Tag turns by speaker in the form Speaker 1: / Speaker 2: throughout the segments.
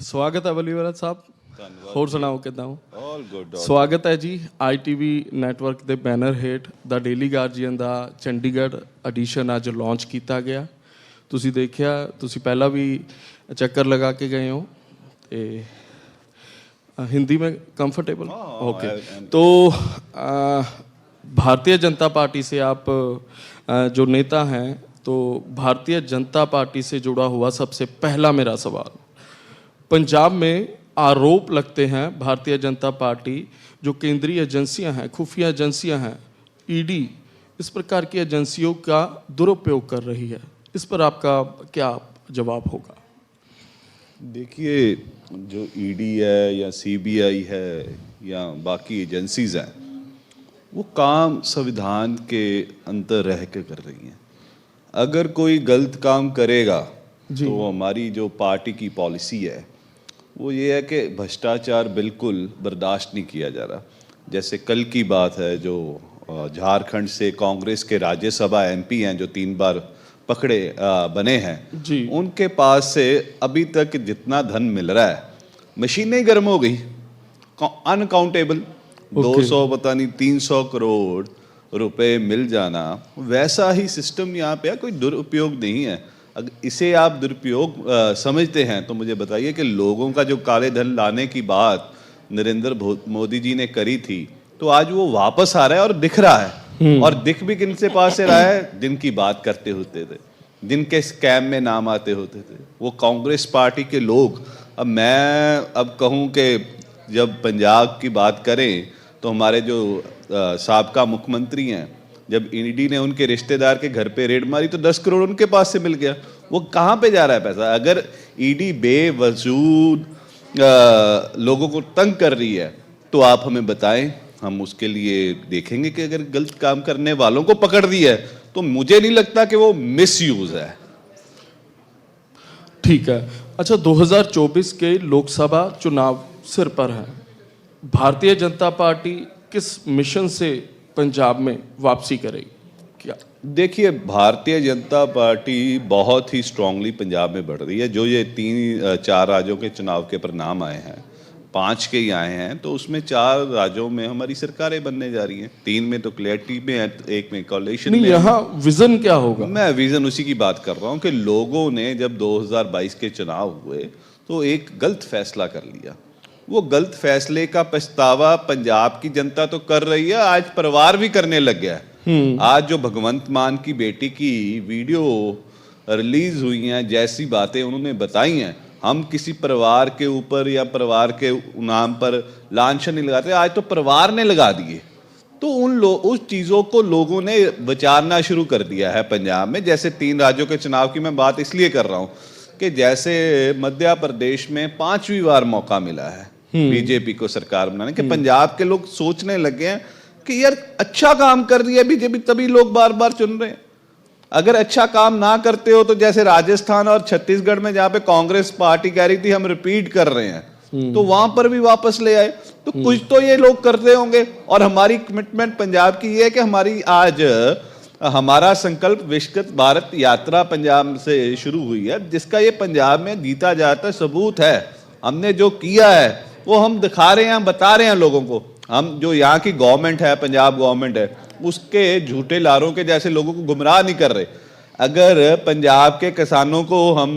Speaker 1: ਸਵਾਗਤ ਹੈ ਬਲੀਵਰਤ ਸਾਹਿਬ। ਹੋਰ ਸੁਣਾਓ ਕਿੱਦਾਂ ਹੋ?
Speaker 2: All good.
Speaker 1: ਸਵਾਗਤ ਹੈ ਜੀ ITV ਨੈਟਵਰਕ ਦੇ ਬੈਨਰ ਹੇਠ ਦਾ ਡੇਲੀ ਗਾਰਜੀਅਨ ਦਾ ਚੰਡੀਗੜ੍ਹ ਐਡੀਸ਼ਨ ਅੱਜ ਲਾਂਚ ਕੀਤਾ ਗਿਆ। ਤੁਸੀਂ ਦੇਖਿਆ, ਤੁਸੀਂ ਪਹਿਲਾਂ ਵੀ ਚੱਕਰ ਲਗਾ ਕੇ ਗਏ ਹੋ। ਤੇ हिंदी में कंफर्टेबल ओके। तो भारतीय जनता पार्टी से आप जो नेता हैं, तो भारतीय जनता पार्टी से जुड़ा हुआ सबसे पहला मेरा सवाल, पंजाब में आरोप लगते हैं भारतीय जनता पार्टी जो केंद्रीय एजेंसियां हैं, खुफिया एजेंसियां हैं, ED इस प्रकार की एजेंसियों का दुरुपयोग कर रही है। इस पर आपका क्या जवाब होगा?
Speaker 2: देखिए, जो ED है या CBI है या बाकी एजेंसीज हैं, वो काम संविधान के अंतर रह के कर रही हैं। अगर कोई गलत काम करेगा तो हमारी जो पार्टी की पॉलिसी है वो ये है कि भ्रष्टाचार बिल्कुल बर्दाश्त नहीं किया जा रहा। जैसे कल की बात है, जो झारखंड से कांग्रेस के राज्यसभा MP हैं जो 3 बार पकड़े बने हैं जी, उनके पास से अभी तक जितना धन मिल रहा है, मशीनें गर्म हो गई, अनकाउंटेबल 200 पता नहीं 300 करोड़ रुपए मिल जाना। वैसा ही सिस्टम यहाँ पे है, कोई दुरुपयोग नहीं है। अगर इसे आप दुरुपयोग समझते हैं तो मुझे बताइए कि लोगों का जो काले धन लाने की बात नरेंद्र मोदी जी ने करी थी, तो आज वो वापस आ रहा है और दिख रहा है। और दिख भी किन से पास से रहा है? जिनकी बात करते होते थे, जिनके स्कैम में नाम आते होते थे, वो कांग्रेस पार्टी के लोग। अब मैं कहूँ कि जब पंजाब की बात करें तो हमारे जो साबका मुख्यमंत्री हैं, जब ED ने उनके रिश्तेदार के घर पे रेड मारी तो 10 करोड़ उनके पास से मिल गया। वो कहाँ पे जा रहा है पैसा? अगर ED बेवजूद लोगों को तंग कर रही है तो आप हमें बताएं, हम उसके लिए देखेंगे कि अगर गलत काम करने वालों को पकड़ दिया है तो मुझे नहीं लगता कि वो मिसयूज है।
Speaker 1: ठीक है। अच्छा, 2024 के लोकसभा चुनाव सिर पर है। भारतीय जनता पार्टी किस मिशन से पंजाब में वापसी करेगी? क्या
Speaker 2: देखिए, भारतीय जनता पार्टी बहुत ही स्ट्रांगली पंजाब में बढ़ रही है। जो ये 3-4 राज्यों के चुनाव के परिणाम आए हैं, 5 के ही आए हैं, तो उसमें 4 राज्यों में हमारी सरकारें बनने जा रही हैं। 3 में तो क्लैरिटी में है, 1 में कोalition में।
Speaker 1: यहाँ विजन क्या होगा?
Speaker 2: मैं विजन उसी की बात कर रहा हूँ कि लोगों ने जब 2022 के चुनाव हुए तो एक गलत फैसला कर लिया। वो गलत फैसले का पछतावा पंजाब की जनता तो कर रही है, आज परिवार भी करने लग गया है। आज जो भगवंत मान की बेटी की वीडियो रिलीज हुई हैं, जैसी बातें उन्होंने बताई हैं, हम किसी परिवार के ऊपर या परिवार के नाम पर लांछन नहीं लगाते, आज तो परिवार ने लगा दिए। तो उस चीज़ों को लोगों ने विचारना शुरू कर दिया है पंजाब में। जैसे 3 राज्यों के चुनाव की मैं बात इसलिए कर रहा हूँ कि जैसे मध्य प्रदेश में 5वीं बार मौका मिला है बीजेपी को सरकार बनाने के, पंजाब के लोग सोचने लगे हैं कि यार अच्छा काम कर रही है बीजेपी, तभी लोग बार बार चुन रहे हैं। अगर अच्छा काम ना करते हो तो जैसे राजस्थान और छत्तीसगढ़ में जहाँ पे कांग्रेस पार्टी कह रही थी हम रिपीट कर रहे हैं, तो वहां पर भी वापस ले आए। तो कुछ तो ये लोग करते होंगे। और हमारी कमिटमेंट पंजाब की ये है कि हमारी आज हमारा संकल्प विकसित भारत यात्रा पंजाब से शुरू हुई है, जिसका ये पंजाब में जीता जाता सबूत है। हमने जो किया है वो हम दिखा रहे हैं, बता रहे हैं लोगों को। हम जो यहाँ की गवर्नमेंट है, पंजाब गवर्नमेंट है, उसके झूठे लारों के जैसे लोगों को गुमराह नहीं कर रहे। अगर पंजाब के किसानों को हम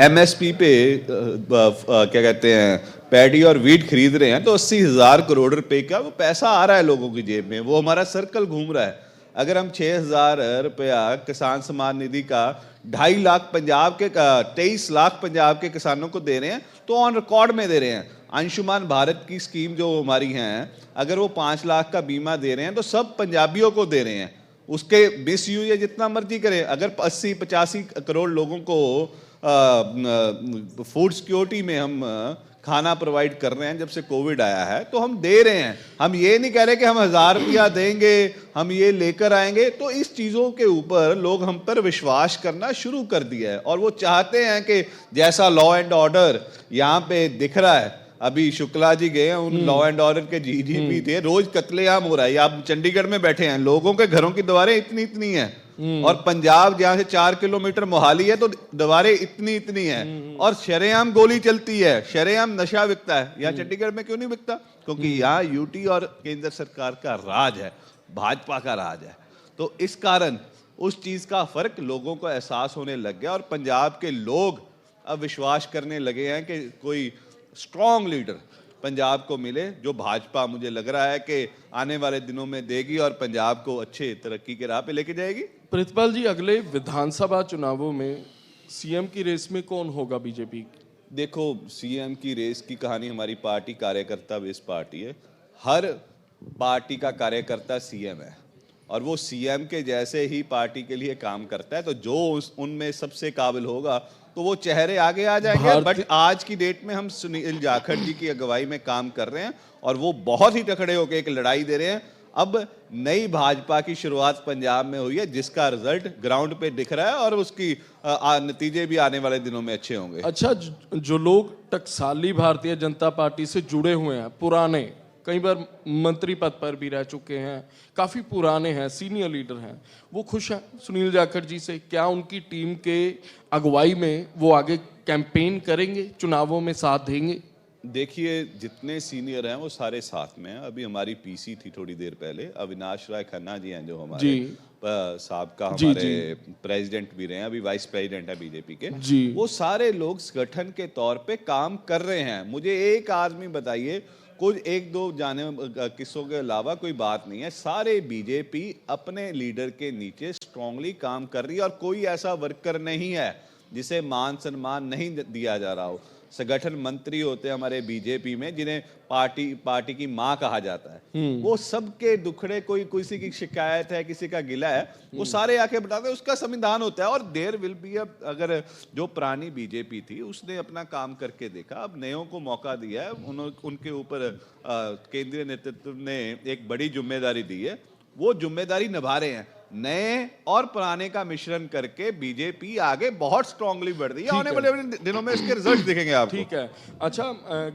Speaker 2: MSP पे क्या कहते हैं पैडी और वीट खरीद रहे हैं, तो 80,000 करोड़ रुपए का वो पैसा आ रहा है लोगों की जेब में, वो हमारा सर्कल घूम रहा है। अगर हम 6,000 रुपया किसान सम्मान निधि का 2.5 लाख पंजाब के 23 लाख पंजाब के किसानों को दे रहे हैं, तो ऑन रिकॉर्ड में दे रहे हैं। आयुष्मान भारत की स्कीम जो हमारी है, अगर वो 5 लाख का बीमा दे रहे हैं तो सब पंजाबियों को दे रहे हैं। उसके मिसयूज या जितना मर्जी करें। अगर 80-85 करोड़ लोगों को फूड सिक्योरिटी में हम खाना प्रोवाइड कर रहे हैं जब से कोविड आया है, तो हम दे रहे हैं। हम ये नहीं कह रहे कि हम 1,000 रुपया देंगे, हम ये लेकर आएंगे। तो इस चीज़ों के ऊपर लोग हम पर विश्वास करना शुरू कर दिया है और वो चाहते हैं कि जैसा लॉ एंड ऑर्डर यहाँ पे दिख रहा है, अभी शुक्ला जी गए हैं, उन लॉ एंड ऑर्डर के GDP थे, रोज कत्लेआम हो रहा है। आप चंडीगढ़ में बैठे हैं, लोगों के घरों की दीवारें इतनी इतनी हैं, और पंजाब जहां से 4 किलोमीटर मोहाली है तो दीवारें इतनी इतनी है और शरेआम गोली चलती है, शरेआम नशा बिकता है। यहाँ चंडीगढ़ में क्यों नहीं बिकता? क्योंकि यहाँ यूटी और केंद्र सरकार का राज है, भाजपा का राज है। तो इस कारण उस चीज का फर्क लोगों को एहसास होने लग गया और पंजाब के लोग अब विश्वास करने लगे हैं कि कोई स्ट्रॉन्ग लीडर पंजाब को मिले, जो भाजपा मुझे लग रहा है कि आने वाले दिनों में देगी और पंजाब को अच्छे तरक्की के राह पे लेके जाएगी।
Speaker 1: प्रितपाल जी, अगले विधानसभा चुनावों में सीएम की रेस में कौन होगा बीजेपी?
Speaker 2: देखो, सीएम की रेस की कहानी, हमारी पार्टी कार्यकर्ता बेस पार्टी है। हर पार्टी का कार्यकर्ता सीएम है और वो सीएम के जैसे ही पार्टी के लिए काम करता है। तो जो उनमें सबसे काबिल होगा तो वो चेहरे आगे आ जाएंगे। बट आज की डेट में हम सुनील जाखड़ जी की अगुवाई में काम कर रहे हैं और वो बहुत ही तकड़े होकर एक लड़ाई दे रहे हैं। अब नई भाजपा की शुरुआत पंजाब में हुई है, जिसका रिजल्ट ग्राउंड पे दिख रहा है और उसकी नतीजे भी आने वाले दिनों में अच्छे होंगे।
Speaker 1: अच्छा, जो लोग टकसाली भारतीय जनता पार्टी से जुड़े हुए हैं, पुराने, कई बार मंत्री पद पर भी रह चुके हैं, काफी पुराने हैं, सीनियर लीडर हैं, वो खुश हैं सुनील जाखड़ जी से? क्या उनकी टीम के अगुवाई में वो आगे कैंपेन करेंगे, चुनावों में साथ देंगे?
Speaker 2: देखिए, जितने सीनियर हैं वो सारे साथ में हैं। अभी हमारी पीसी थी थोड़ी देर पहले, अविनाश राय खन्ना जी हैं जो हमारे साबका हमारे प्रेसिडेंट भी रहे हैं, अभी वाइस प्रेसिडेंट है बीजेपी के जी। वो सारे लोग संगठन के तौर पे काम कर रहे हैं। मुझे एक आदमी बताइए, कुछ एक दो जाने किस्सों के अलावा कोई बात नहीं है। सारे बीजेपी अपने लीडर के नीचे स्ट्रांगली काम कर रही है और कोई ऐसा वर्कर नहीं है जिसे मान सम्मान नहीं दिया जा रहा हो। संगठन मंत्री होते हैं हमारे बीजेपी में जिन्हें पार्टी की मां कहा जाता है। वो सबके दुखड़े, कोई किसी की शिकायत है, किसी का गिला है, वो सारे आके बताते हैं। उसका संविधान होता है और देयर विल बी। अब अगर जो पुरानी बीजेपी थी उसने अपना काम करके देखा, अब नयों को मौका दिया है, उनके ऊपर केंद्रीय नेतृत्व ने एक बड़ी जिम्मेदारी दी है, वो जिम्मेदारी निभा रहे हैं। नए और पुराने का मिश्रण करके बीजेपी आगे बहुत स्ट्रांगली बढ़ रही है। आने वाले दिनों में इसके रिजल्ट दिखेंगे आपको।
Speaker 1: ठीक है। अच्छा,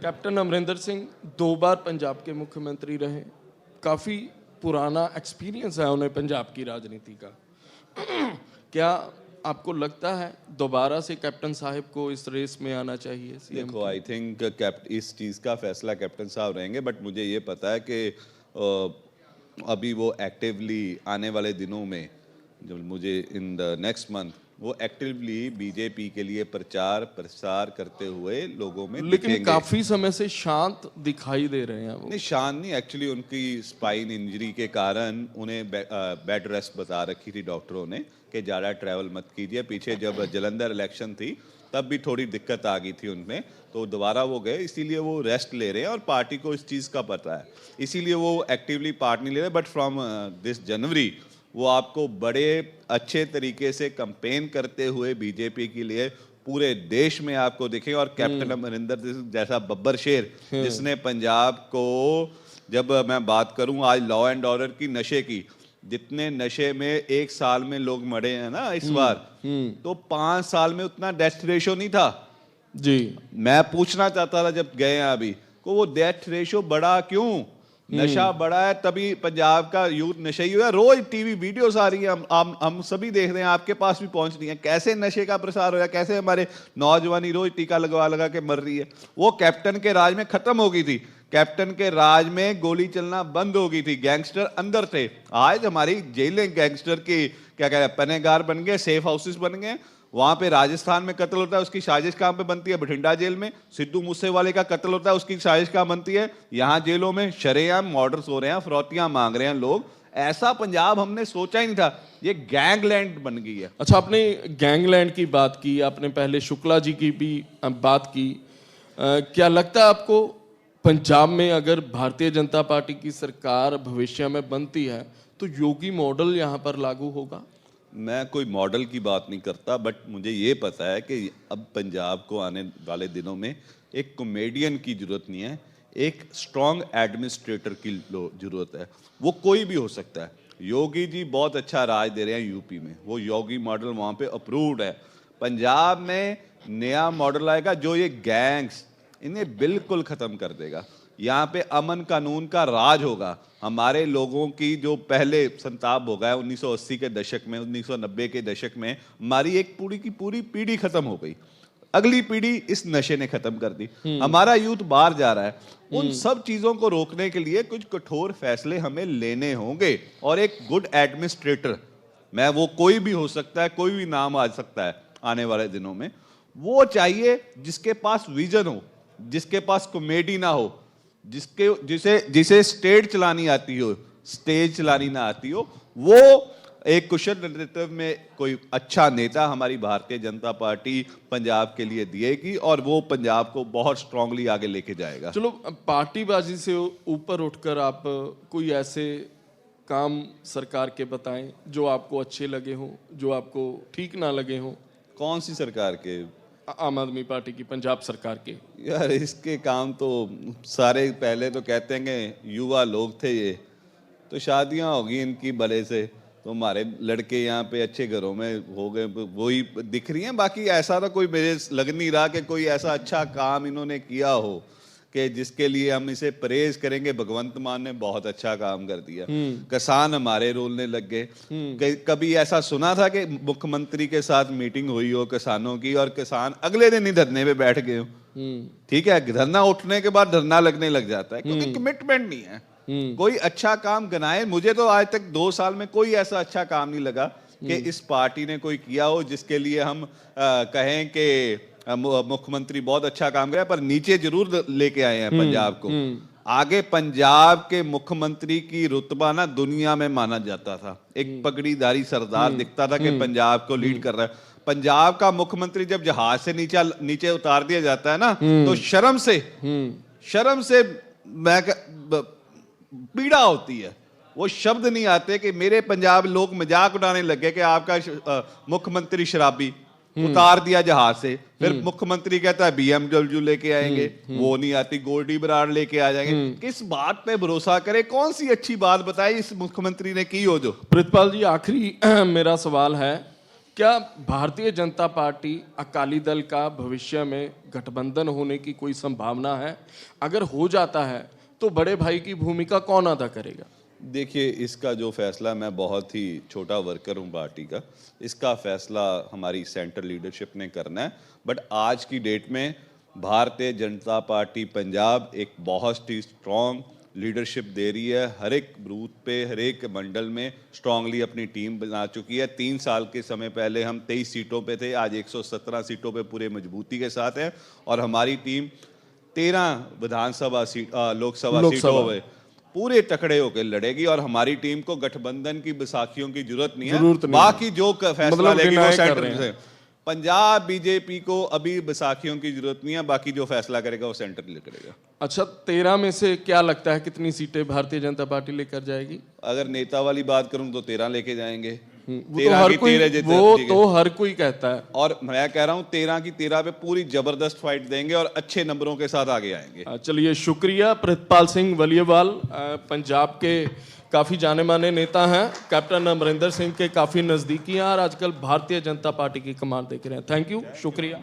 Speaker 1: कैप्टन अमरिंदर सिंह 2 बार पंजाब के मुख्यमंत्री रहे, काफी पुराना एक्सपीरियंस है उन्हें पंजाब की राजनीति का। क्या आपको लगता है दोबारा से कैप्टन साहब को इस रेस में आना चाहिए?
Speaker 2: देखो, आई थिंक इस चीज का फैसला कैप्टन साहब रहेंगे, बट मुझे ये पता है कि अभी वो एक्टिवली आने वाले दिनों में, जब मुझे इन द नेक्स्ट मंथ, वो एक्टिवली बीजेपी के लिए प्रचार प्रसार करते हुए लोगों में
Speaker 1: लेकिन काफी समय से शांत दिखाई दे रहे हैं वो।
Speaker 2: नहीं, शांत नहीं, एक्चुअली उनकी स्पाइन इंजरी के कारण उन्हें बेड रेस्ट बता रखी थी डॉक्टरों ने कि ज़्यादा ट्रैवल मत कीजिए। पीछे जब जलंधर इलेक्शन थी तब भी थोड़ी दिक्कत आ गई थी उनमें, तो दोबारा वो गए, इसीलिए वो रेस्ट ले रहे हैं और पार्टी को इस चीज़ का पता है, इसीलिए वो एक्टिवली पार्ट नहीं ले रहे। बट फ्रॉम दिस जनवरी वो आपको बड़े अच्छे तरीके से कैंपेन करते हुए बीजेपी के लिए पूरे देश में आपको दिखेंगे। और कैप्टन अमरिंदर जैसा बब्बर शेर, जिसने पंजाब को, जब मैं बात करूं आज लॉ एंड ऑर्डर की, नशे की, जितने नशे में एक साल में लोग मरे हैं ना इस बार, तो 5 साल में उतना डेथ रेशो नहीं था
Speaker 1: जी।
Speaker 2: मैं पूछना चाहता था जब गए हैं अभी को, वो डेथ रेशो बढ़ा क्यों? नशा बढ़ा है तभी पंजाब का यूथ नशे ही हुआ। रोज टीवी वीडियोस आ रही है, हम सभी देख रहे हैं, आपके पास भी पहुंच रही है, कैसे नशे का प्रसार हो रहा है, कैसे हमारे नौजवानी रोज टीका लगा के मर रही है। वो कैप्टन के राज में खत्म हो गई थी। कैप्टन के राज में गोली चलना बंद हो गई थी, गैंगस्टर अंदर थे। आज हमारी जेलें गैंगस्टर की क्या कहते हैं, पनाहगार बन गए, सेफ हाउसेस बन गए। वहां पे राजस्थान में कत्ल होता है, उसकी साजिश कहां पे बनती है? बठिंडा जेल में। सिद्धू मूसेवाले का कत्ल होता है, उसकी साजिश कहां बनती है? यहाँ जेलों में। शरेआम मर्डर्स हो रहे हैं, फिरौतियां मांग रहे हैं लोग। ऐसा पंजाब हमने सोचा ही नहीं था, ये गैंगलैंड बन गई है।
Speaker 1: अच्छा, आपने गैंगलैंड की बात की, आपने पहले शुक्ला जी की भी बात की। क्या लगता है आपको पंजाब में अगर भारतीय जनता पार्टी की सरकार भविष्य में बनती है तो योगी मॉडल यहाँ पर लागू होगा?
Speaker 2: मैं कोई मॉडल की बात नहीं करता, बट मुझे ये पता है कि अब पंजाब को आने वाले दिनों में एक कॉमेडियन की जरूरत नहीं है, एक स्ट्रॉन्ग एडमिनिस्ट्रेटर की जरूरत है। वो कोई भी हो सकता है। योगी जी बहुत अच्छा राज दे रहे हैं यूपी में, वो योगी मॉडल वहाँ पे अप्रूव्ड है। पंजाब में नया मॉडल आएगा जो ये गैंग्स, इन्हें बिल्कुल ख़त्म कर देगा। यहाँ पे अमन कानून का राज होगा। हमारे लोगों की जो पहले संताप हो गया 1980 के दशक में, 1990 के दशक में, हमारी एक पूरी की पूरी पीढ़ी खत्म हो गई। अगली पीढ़ी इस नशे ने खत्म कर दी। हमारा यूथ बाहर जा रहा है। उन सब चीजों को रोकने के लिए कुछ कठोर फैसले हमें लेने होंगे। और एक गुड एडमिनिस्ट्रेटर, मैं वो कोई भी हो सकता है, कोई भी नाम आ सकता है आने वाले दिनों में, वो चाहिए जिसके पास विजन हो, जिसके पास कॉमेडी ना हो, जिसे स्टेज चलानी आती हो, स्टेज चलानी ना आती हो, वो एक कुशल नेतृत्व में कोई अच्छा नेता हमारी भारतीय जनता पार्टी पंजाब के लिए दिएगी और वो पंजाब को बहुत स्ट्रांगली आगे लेके जाएगा।
Speaker 1: चलो, पार्टीबाजी से ऊपर उठकर आप कोई ऐसे काम सरकार के बताएं जो आपको अच्छे लगे हों, जो आपको ठीक ना लगे हों।
Speaker 2: कौन सी सरकार के?
Speaker 1: आम आदमी पार्टी की, पंजाब सरकार के।
Speaker 2: यार इसके काम तो सारे, पहले तो कहते हैं कि युवा लोग थे ये, तो शादियां होगी इनकी भले से, तो हमारे लड़के यहाँ पे अच्छे घरों में हो गए, वही दिख रही हैं। बाकी ऐसा तो कोई मेरे लग नहीं रहा कि कोई ऐसा अच्छा काम इन्होंने किया हो कि जिसके लिए हम इसे प्रेज करेंगे। भगवंत मान ने बहुत अच्छा काम कर दिया, किसान हमारे रोलने लग गए। कभी ऐसा सुना था कि मुख्यमंत्री के साथ मीटिंग हुई हो किसानों की और किसान अगले दिन ही धरने पे बैठ गए हो? ठीक है, धरना उठने के बाद धरना लगने लग जाता है क्योंकि कमिटमेंट नहीं है। कोई अच्छा काम गिनाए। मुझे तो आज तक 2 साल में कोई ऐसा अच्छा काम नहीं लगा कि इस पार्टी ने कोई किया हो जिसके लिए हम कहें कि मुख्यमंत्री बहुत अच्छा काम किया, पर नीचे जरूर लेके आए हैं पंजाब को आगे। पंजाब के मुख्यमंत्री की रुतबा ना दुनिया में माना जाता था। एक पगड़ीधारी सरदार दिखता था कि पंजाब को लीड कर रहा है। पंजाब का मुख्यमंत्री जब जहाज से नीचे उतार दिया जाता है ना, तो शर्म से मैं पीड़ा होती है। वो शब्द नहीं आते कि मेरे पंजाब लोग मजाक उड़ाने लगे कि आपका मुख्यमंत्री शराबी, उतार दिया जहाज से। फिर मुख्यमंत्री कहता है BMW लेके आएंगे, वो नहीं आती, गोल्डी बराड़ लेके आ जाएंगे। किस बात पे भरोसा करे? कौन सी अच्छी बात बताई इस मुख्यमंत्री ने की हो जो?
Speaker 1: प्रितपाल जी, आखिरी मेरा सवाल है, क्या भारतीय जनता पार्टी अकाली दल का भविष्य में गठबंधन होने की कोई संभावना है? अगर हो जाता है तो बड़े भाई की भूमिका कौन अदा करेगा?
Speaker 2: देखिए, इसका जो फैसला, मैं बहुत ही छोटा वर्कर हूँ पार्टी का, इसका फैसला हमारी सेंट्रल लीडरशिप ने करना है। बट आज की डेट में भारतीय जनता पार्टी पंजाब एक बहुत ही स्ट्रॉन्ग लीडरशिप दे रही है। हर एक बूथ पे, हर एक मंडल में स्ट्रांगली अपनी टीम बना चुकी है। 3 साल के समय पहले हम 23 सीटों पे थे, आज 117 सीटों पे पूरे मजबूती के साथ है। और हमारी टीम 13 विधानसभा सीट, लोकसभा सीटों में पूरे तकड़े होकर लड़ेगी। और हमारी टीम को गठबंधन की बैसाखियों की जरूरत नहीं है। बाकी जो फैसला लेगी वो सेंटर से। पंजाब बीजेपी को अभी बैसाखियों की जरूरत नहीं है, बाकी जो फैसला करेगा वो सेंटर करेगा।
Speaker 1: अच्छा, 13 में से क्या लगता है कितनी सीटें भारतीय जनता पार्टी लेकर जाएगी?
Speaker 2: अगर नेता वाली बात करूं तो 13 लेके जाएंगे।
Speaker 1: वो तो हर कोई कहता है,
Speaker 2: और मैं कह रहा हूं 13 की 13 पे पूरी जबरदस्त फाइट देंगे और अच्छे नंबरों के साथ आगे आएंगे।
Speaker 1: चलिए, शुक्रिया। प्रितपाल सिंह वलियावाल पंजाब के काफ़ी जाने माने नेता हैं, कैप्टन अमरिंदर सिंह के काफ़ी नज़दीकी हैं और आजकल भारतीय जनता पार्टी की कमान देख रहे हैं। थैंक यू, शुक्रिया।